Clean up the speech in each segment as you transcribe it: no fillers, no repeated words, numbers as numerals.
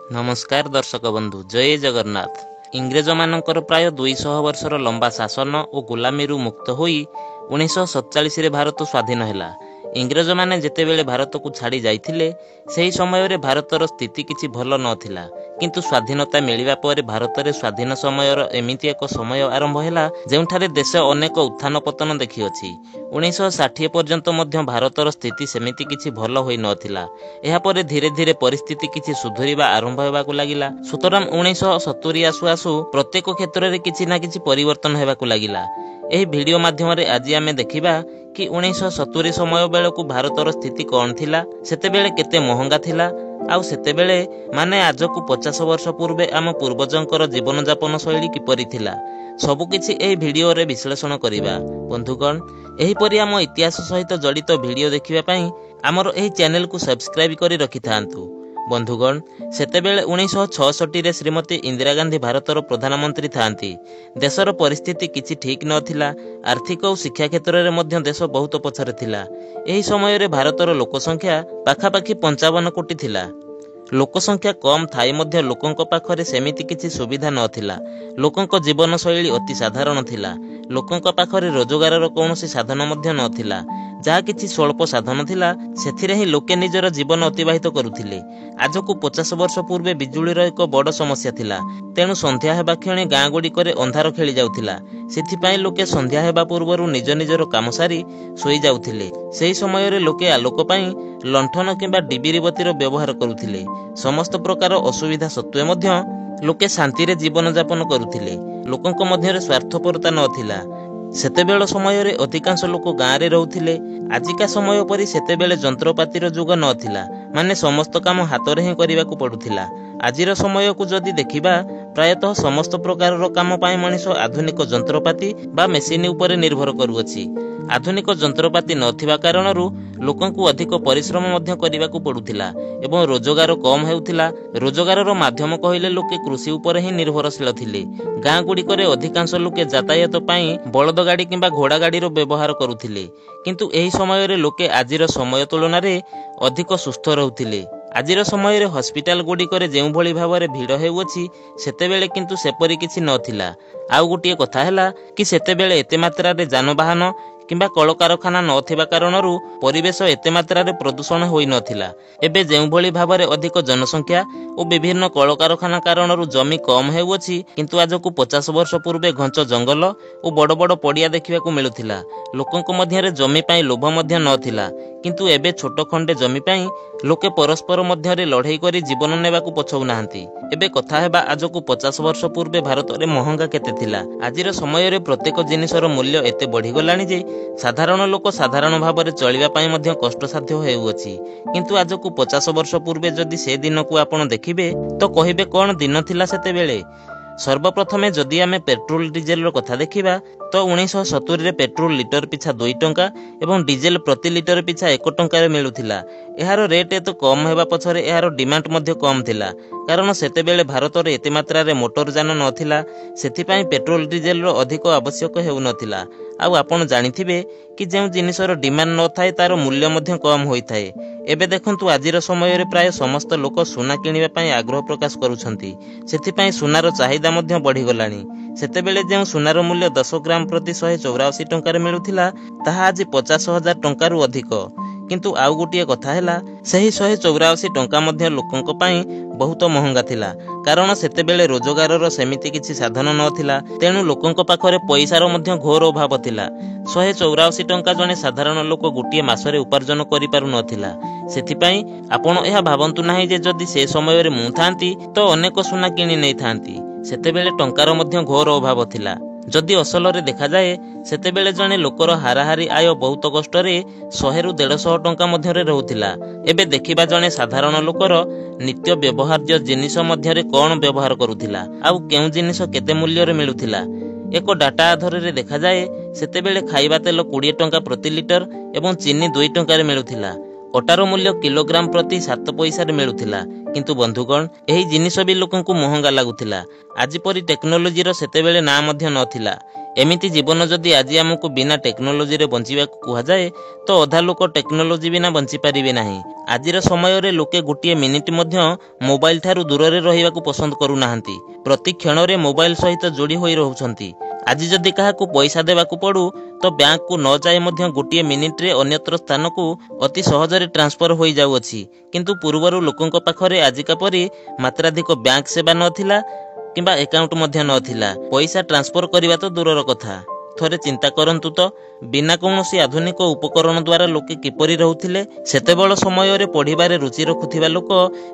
नमस्कार दर्शक बंधु, जय जगन्नाथ। इंग्रेज मानकर प्राय 200 वर्षर लंबा शासन और गुलामी मुक्त होई 1947 भारत स्वाधीन है। इंग्रेज माने जेतेबेले भारत को छाड़ी जाइथिले सेही समय रे भारतर स्थिति किछि भल नथिला, किंतु स्वाधीनता मिलिबा परे भारत रे स्वाधीन समयर एमिति एक समय आरंभ हैला जेउठारे देश अनेक उत्थान पतन देखि अछि। 1960 पर्यंत मध्य भारतर स्थिति सेमिति किछि भल होई नथिला। एहा परे धीरे धीरे परिस्थिति किछि सुधरिबा आरंभ हेबाकु लागिला। सुतरां 1970 आसु आसु प्रत्येक क्षेत्र रे किछि ना किछि परिवर्तन हेबाकु लागिला। एही वीडियो माध्यम रे आज आमे देखिबा कि 1970 समय बेलकु भारतर स्थिति कौन थिला, सेते बेले केते महंगा थिला, आउ सेते बेले माने आज को 50 वर्ष पूर्वे आम पूर्वजंकर जीवन जापन शैली किपरि थिला, सबु किछि एही वीडियो रे विश्लेषण करिबा। बंधुगण, एही परि आम इतिहास सहित जड़ित वीडियो देखिबा पई आमर एही चैनल को सब्सक्राइब करि रखि थांतु। बंधुगण, सेतेबेले 1966 रे श्रीमती इंदिरा गांधी भारतर प्रधानमंत्री थांती। देशर परिस्थिति किछि ठीक नथिला। आर्थिक और शिक्षा क्षेत्र में मध्य देश बहुत पछरे थिला। एही समय रे भारतर लोकसंख्या पाखापाखि 55 कोटी थिला। लोकसंख्या कम थाई मध्य लोकंक पाखरे सेमिति किछि सुविधा नथिला। लोकंक जीवन शैली अति साधारण थिला। लोकंक पाखरे रोजगार कौनसी साधन मध्य नथिला। जहा किछि स्वल्प साधन थिला सेथिरे ही लोके निजर जीवन अतिबाहित करुथिले। आज को 50 वर्ष पूर्वे बिजुलीर एक बड़ समस्या थिला। तेणु संध्या हेबा क्षणी गाँ गुड़िकरे अंधार खेली जाउथिला। सेथिपाई लोके संध्या हेबा पूर्वरु निज निजर काम सारी सोई जाउथिले। सेही समय रे लोके आलोक पई लंठन किंबा डिबिरी बतीर व्यवहार करुथिले। समस्त प्रकार असुविधा सत्वे मध्य लोके शांति रे जीवन जापन करुथिले। लोकंक मध्य स्वार्थपरता नथिला। सेतेबेल समय रे अधिकांश लोक गाँ रे रहुथिले। आजिका समय परि सेतेबेले जंत्रपातिर जुग नथिला। माने समस्त काम हाथ रे ही करिबाकू पडुथिला। आजिर समय को जदि देखिबा प्रायतः समस्त प्रकार काम पाई मनिष आधुनिक जंत्रपाति बा मेसिन उपरे निर्भर करुअछि। आधुनिक जंत्रपाति नथिबा कारणरू लोकंकु अधिक परिश्रम मध्य करिबाकू पडुथिला एवं रोजगार कम हेउथिला। रोजगारर माध्यम कहिले लोके कृषि उपरे ही निर्भरशील थिले। गाँ गुड़िकरे अधिकांश लोके यातायात पाई बलद गाड़ी किंबा घोड़ा गाड़ी व्यवहार करुथिले। किंतु एही समय रे लोके आजिर समय तुलना रे अधिक सुस्थ रहुथिले। आजिर समय रे हॉस्पिटल गुड़िकरे जेउ भली भाबरे भीड़ हेउछि सेतेबेले किंतु सेपरि किछि नथिला। आउ गोटिए कथा हैला कि सेतेबेले एते मात्रा रे जानबाहन किंबा कलकारखाना नथिबा कारणरू परिवेश एते मात्रा रे प्रदूषण होई नथिला। एबे जेउ भली भाबरे अधिक जनसंख्या और विभिन्न कलकारखाना कारणरू जमी कम हेउछि, किंतु आज को 50 वर्ष पूर्वे घंच जंगल और बड़ बड़ पड़िया देखिबा को मिलुथिला। लोकंक मध्य रे जमी पाई लोभ मध्य नथिला, किंतु एबे छोट खंडे जमी पाई लोके परस्पर मध्य रे लड़ाई करी जीवन नेबा को पछौ नाहंती। एबे कथा हेबा आज को 50 वर्ष पूर्वे भारत रे महंगा केते थिला। आजिर समय रे प्रत्येक जिनिसर मूल्य एते बढ़ी गलानी जे साधारण लोक साधारण भाव चलिबा पाई मध्य कष्टसाध्य हेउछि। किंतु आज को 50 वर्ष पूर्वे जदि से दिन को आपण देखिबे तो कहिबे कोन दिन थिला सेतेबेले। सर्वप्रथमे जदि आमे पेट्रोल डिजेल कथा देखिबा तो 1970 रे पेट्रोल लिटर पिछा 2 टंका एवं डिजेल प्रति लिटर पिछा 1 टंका रे मिलुथिला। एहार रेट एतो कम हेबा पछरे एहार डिमांड मध्य कम थिला, कारण सेतेबेले भारत रे एते मात्रा रे मोटर जान नथिला। सेथिपाई पेट्रोल डिजेल रो अधिक आवश्यक हेउ नथिला। आउ आपण जानिथिबे कि जेउ जिनिसर डिमांड न थाए तार मूल्य मध्य कम होई थाए। एबे देखंतु आजिर समय रे प्राय समस्त लोक सोना किनिबा पई आग्रह प्रकाश करूछंती। सेथिपाई सोनार चाहिदा मध्य बढ़ी गलानी। सेतेबेले जेउ सोनार मूल्य 10 ग्राम प्रति 184 टंका रे मिलुथिला ताहा आज 50,000 टंका रु अधिक। किंतु आउ गोटिए कथा हैला सही 184 टंका मध्य लोकंक पई बहुत महंगा थिला, कारण सेतेबेले रोजगारर सेमिति किछि साधन नथिला। तेणु लोकंक पाखरे पैसार मध्य घोर अभाव थिला। 184 टंका जने साधारण लोक गोटिए मासरे उपार्जन करि पारु नथिला। सेथिपाई आपण एहा भाबंतु नाही जे जदि से समय रे मु थांती तो अनेक सोना किनि नै थांती। सेतेबेले टंकार मध्य घोर अभाव थिला। जदि असल रे देखा जाए सेतेबेले जने लोकर हाराहारी आय बहुत कष्ट रे 100 रु 150 टंका मध्य रे रहुथिला। एबे देखिबा जने साधारण लोकर नित्य व्यवहार्य जिनिस मध्य रे कोन व्यवहार करुथिला आउ केउ जिनिस केते मूल्य रे मिलुथिला। एक डाटा आधार रे देखा जाए सेतेबेले खाइबा तेल 20 टंका प्रति लिटर एवं चीनी 2 टंका रे मिलुथिला। ଅଟାର ମୂଲ୍ୟ କିଲୋଗ୍ରାମ ପ୍ରତି 7 ପଇସାରେ ମିଳୁଥିଲା। କିନ୍ତୁ ବନ୍ଧୁଗଣ, ଏହି ଜିନିଷ ବି ଲୋକଙ୍କୁ ମହଙ୍ଗା ଲାଗୁଥିଲା। ଆଜି ପରି ଟେକ୍ନୋଲୋଜିର ସେତେବେଳେ ନାଁ ମଧ୍ୟ ନଥିଲା। ଏମିତି ଜୀବନ ଯଦି ଆଜି ଆମକୁ ବିନା ଟେକ୍ନୋଲୋଜିରେ ବଞ୍ଚିବାକୁ କୁହାଯାଏ, ତ ଅଧା ଲୋକ ଟେକ୍ନୋଲୋଜି ବିନା ବଞ୍ଚିପାରିବେ ନାହିଁ। ଆଜିର ସମୟରେ ଲୋକେ ଗୋଟିଏ ମିନିଟ୍ ମଧ୍ୟ ମୋବାଇଲ ଠାରୁ ଦୂରରେ ରହିବାକୁ ପସନ୍ଦ କରୁନାହାନ୍ତି। ପ୍ରତି କ୍ଷଣରେ ମୋବାଇଲ ସହିତ ଯୋଡ଼ି ହୋଇ ରହୁଛନ୍ତି। ଆଜି ଯଦି କାହାକୁ ପଇସା ଦେବାକୁ ପଡ଼ୁ, ତ ବ୍ୟାଙ୍କକୁ ନ ଯାଇ ମଧ୍ୟ ଗୋଟିଏ ମିନିଟ୍ରେ ଅନ୍ୟତ୍ର ସ୍ଥାନକୁ ଅତି ସହଜରେ ଟ୍ରାନ୍ସଫର ହୋଇଯାଉଅଛି। କିନ୍ତୁ ପୂର୍ବରୁ ଲୋକଙ୍କ ପାଖରେ ଆଜିକା ପରି ମାତ୍ରାଧିକ ବ୍ୟାଙ୍କ ସେବା ନଥିଲା କିମ୍ବା ଆକାଉଣ୍ଟ ମଧ୍ୟ ନଥିଲା। ପଇସା ଟ୍ରାନ୍ସଫର କରିବା ତ ଦୂରର କଥା। ଥରେ ଚିନ୍ତା କରନ୍ତୁ ତ, ବିନା କୌଣସି ଆଧୁନିକ ଉପକରଣ ଦ୍ୱାରା ଲୋକେ କିପରି ରହୁଥିଲେ। ସେତେବେଳ ସମୟରେ ପଢ଼ିବାରେ ରୁଚି ରଖୁଥିବା ଲୋକ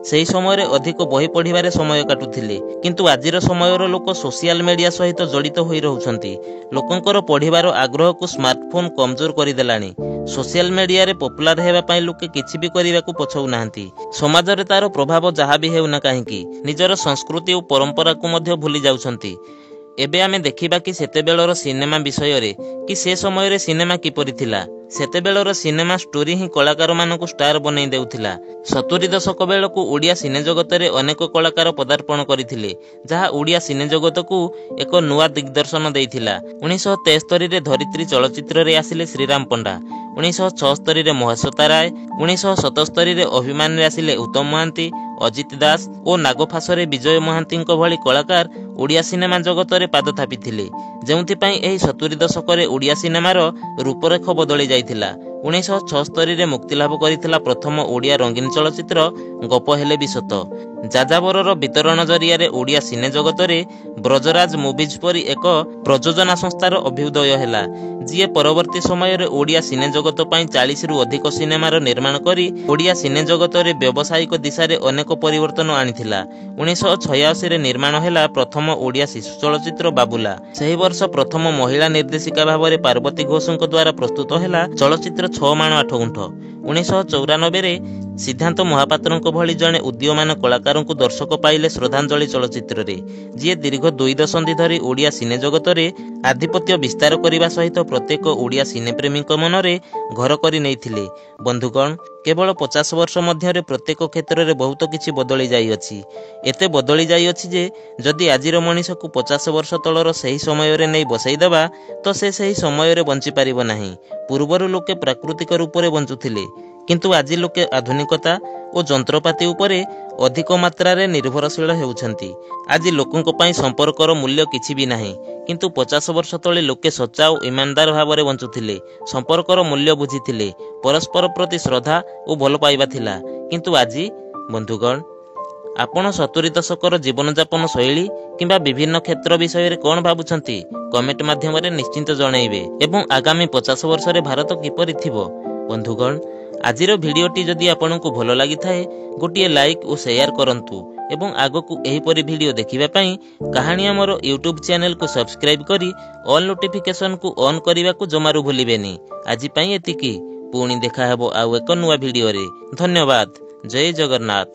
ସେହି ସମୟରେ ଅଧିକ ବହି ପଢ଼ିବାରେ ସମୟ କାଟୁଥିଲେ। କିନ୍ତୁ ଆଜିର ସମୟର ଲୋକ ସୋସିଆଲ ମିଡ଼ିଆ ସହିତ ଜଡ଼ିତ ହୋଇ ରହୁଛନ୍ତି। ଲୋକଙ୍କର ପଢ଼ିବାର ଆଗ୍ରହକୁ ସ୍ମାର୍ଟଫୋନ୍ କମଜୋର କରିଦେଲାଣି। ସୋସିଆଲ ମିଡ଼ିଆରେ ପପୁଲାର ହେବା ପାଇଁ ଲୋକେ କିଛି ବି କରିବାକୁ ପଛଉନାହାନ୍ତି। ସମାଜରେ ତାର ପ୍ରଭାବ ଯାହା ବି ହେଉନା କାହିଁକି, ନିଜର ସଂସ୍କୃତି ଓ ପରମ୍ପରାକୁ ମଧ୍ୟ ଭୁଲି ଯାଉଛନ୍ତି। ଏବେ ଆମେ ଦେଖିବା କି ସେତେବେଳର ସିନେମା ବିଷୟରେ, କି ସେ ସମୟରେ ସିନେମା କିପରି ଥିଲା। ସେତେବେଳର ସିନେମା ଷ୍ଟୋରି ହିଁ କଳାକାରମାନଙ୍କୁ ଷ୍ଟାର ବନେଇ ଦେଉଥିଲା। 70 ଦଶକ ବେଳକୁ ଓଡ଼ିଆ ସିନେ ଜଗତରେ ଅନେକ କଳାକାର ପଦାର୍ପଣ କରିଥିଲେ, ଯାହା ଓଡ଼ିଆ ସିନେ ଜଗତକୁ ଏକ ନୂଆ ଦିଗ୍ଦର୍ଶନ ଦେଇଥିଲା। 1973ରେ ଧରିତ୍ରୀ ଚଳଚ୍ଚିତ୍ରରେ ଆସିଲେ ଶ୍ରୀରାମ ପଣ୍ଡା, 1976ରେ ମହାଶ୍ୱତା ରାୟ, 1977ରେ ଅଭିମାନରେ ଆସିଲେ ଉତ୍ତମ ମହାନ୍ତି, ଅଜିତ ଦାସ ଓ ନାଗଫାସରେ ବିଜୟ ମହାନ୍ତିଙ୍କ ଭଳି କଳାକାର ଓଡ଼ିଆ ସିନେମା ଜଗତରେ ପାଦ ଥାପିଥିଲେ, ଯେଉଁଥିପାଇଁ ଏହି 70 ଦଶକରେ ଓଡ଼ିଆ ସିନେମାର ରୂପରେଖ ବଦଳି ଯାଇଥିଲା। 1976ରେ ମୁକ୍ତିଲାଭ କରିଥିଲା ପ୍ରଥମ ଓଡ଼ିଆ ରଙ୍ଗୀନ ଚଳଚ୍ଚିତ୍ର ଗପ ହେଲେ ବି ସତ। ଯାଯାବରର ବିତରଣ ଜରିଆରେ ଓଡ଼ିଆ ସିନେ ଜଗତରେ ବ୍ରଜରାଜ ମୁଭିଜ ପରି ଏକ ପ୍ରଯୋଜନା ସଂସ୍ଥାର ଅଭ୍ୟୁଦୟ ହେଲା, ଯିଏ ପରବର୍ତ୍ତୀ ସମୟରେ ଓଡ଼ିଆ ସିନେ ଜଗତ ପାଇଁ 40ରୁ ଅଧିକ ସିନେମାର ନିର୍ମାଣ କରି ଓଡ଼ିଆ ସିନେ ଜଗତରେ ବ୍ୟବସାୟିକ ଦିଶାରେ ଅନେକ ପରିବର୍ତ୍ତନ ଆଣିଥିଲା। 1986ରେ ନିର୍ମାଣ ହେଲା ପ୍ରଥମ ଓଡ଼ିଆ ଶିଶୁ ଚଳଚ୍ଚିତ୍ର ବାବୁଲା। ସେହି ବର୍ଷ ପ୍ରଥମ ମହିଳା ନିର୍ଦ୍ଦେଶିକା ଭାବରେ ପାର୍ବତୀ ଘୋଷଙ୍କ ଦ୍ୱାରା ପ୍ରସ୍ତୁତ ହେଲା ଚଳଚ୍ଚିତ୍ର 6 ମାଣ 8 ଗୁଣ୍ଠ। 1994ରେ ସିଦ୍ଧାନ୍ତ ମହାପାତ୍ରଙ୍କ ଭଳି ଜଣେ ଉଦୀୟମାନ କଳାକାରଙ୍କୁ ଦର୍ଶକ ପାଇଲେ ଶ୍ରଦ୍ଧାଞ୍ଜଳି ଚଳଚ୍ଚିତ୍ରରେ, ଯିଏ ଦୀର୍ଘ 2 ଦଶନ୍ଧି ଧରି ଓଡ଼ିଆ ସିନେ ଜଗତରେ ଆଧିପତ୍ୟ ବିସ୍ତାର କରିବା ସହିତ ପ୍ରତ୍ୟେକ ଓଡ଼ିଆ ସିନେପ୍ରେମୀଙ୍କ ମନରେ ଘର କରି ନେଇଥିଲେ। ବନ୍ଧୁଗଣ, କେବଳ 50 ବର୍ଷ ମଧ୍ୟରେ ପ୍ରତ୍ୟେକ କ୍ଷେତ୍ରରେ ବହୁତ କିଛି ବଦଳି ଯାଇଅଛି। ଏତେ ବଦଳି ଯାଇଅଛି ଯେ ଯଦି ଆଜିର ମଣିଷକୁ 50 ବର୍ଷ ତଳର ସେହି ସମୟରେ ନେଇ ବସାଇଦେବା, ତ ସେ ସେହି ସମୟରେ ବଞ୍ଚିପାରିବ ନାହିଁ। ପୂର୍ବରୁ ଲୋକେ ପ୍ରାକୃତିକ ରୂପରେ ବଞ୍ଚୁଥିଲେ, କିନ୍ତୁ ଆଜି ଲୋକେ ଆଧୁନିକତା ଓ ଯନ୍ତ୍ରପାତି ଉପରେ ଅଧିକ ମାତ୍ରାରେ ନିର୍ଭରଶୀଳ ହେଉଛନ୍ତି। ଆଜି ଲୋକଙ୍କ ପାଇଁ ସମ୍ପର୍କର ମୂଲ୍ୟ କିଛି ବି ନାହିଁ, କିନ୍ତୁ 50 ବର୍ଷ ତଳେ ଲୋକେ ସଚ୍ଚା ଓ ଇମାନଦାର ଭାବରେ ବଞ୍ଚୁଥିଲେ, ସମ୍ପର୍କର ମୂଲ୍ୟ ବୁଝିଥିଲେ, ପରସ୍ପର ପ୍ରତି ଶ୍ରଦ୍ଧା ଓ ଭଲ ପାଇବା ଥିଲା। କିନ୍ତୁ ଆଜି ବନ୍ଧୁଗଣ, ଆପଣ 70 ଦଶକର ଜୀବନଯାପନ ଶୈଳୀ କିମ୍ବା ବିଭିନ୍ନ କ୍ଷେତ୍ର ବିଷୟରେ କ'ଣ ଭାବୁଛନ୍ତି? କମେଣ୍ଟ ମାଧ୍ୟମରେ ନିଶ୍ଚିନ୍ତ ଜଣାଇବେ। ଏବଂ ଆଗାମୀ 50 ବର୍ଷରେ ଭାରତ କିପରି ଥିବ? ବନ୍ଧୁଗଣ, ଆଜିର ଭିଡ଼ିଓଟି ଯଦି ଆପଣଙ୍କୁ ଭଲ ଲାଗିଥାଏ, ଗୋଟିଏ ଲାଇକ୍ ଓ ସେୟାର କରନ୍ତୁ ଏବଂ ଆଗକୁ ଏହିପରି ଭିଡ଼ିଓ ଦେଖିବା ପାଇଁ କାହାଣୀ ଆମର ୟୁଟ୍ୟୁବ୍ ଚ୍ୟାନେଲକୁ ସବସ୍କ୍ରାଇବ୍ କରି ଅଲ୍ ନୋଟିଫିକେସନକୁ ଅନ୍ କରିବାକୁ ଜମାରୁ ଭୁଲିବେନି। ଆଜି ପାଇଁ ଏତିକି। ପୁଣି ଦେଖାହେବ ଆଉ ଏକ ନୂଆ ଭିଡ଼ିଓରେ। ଧନ୍ୟବାଦ। ଜୟ ଜଗନ୍ନାଥ।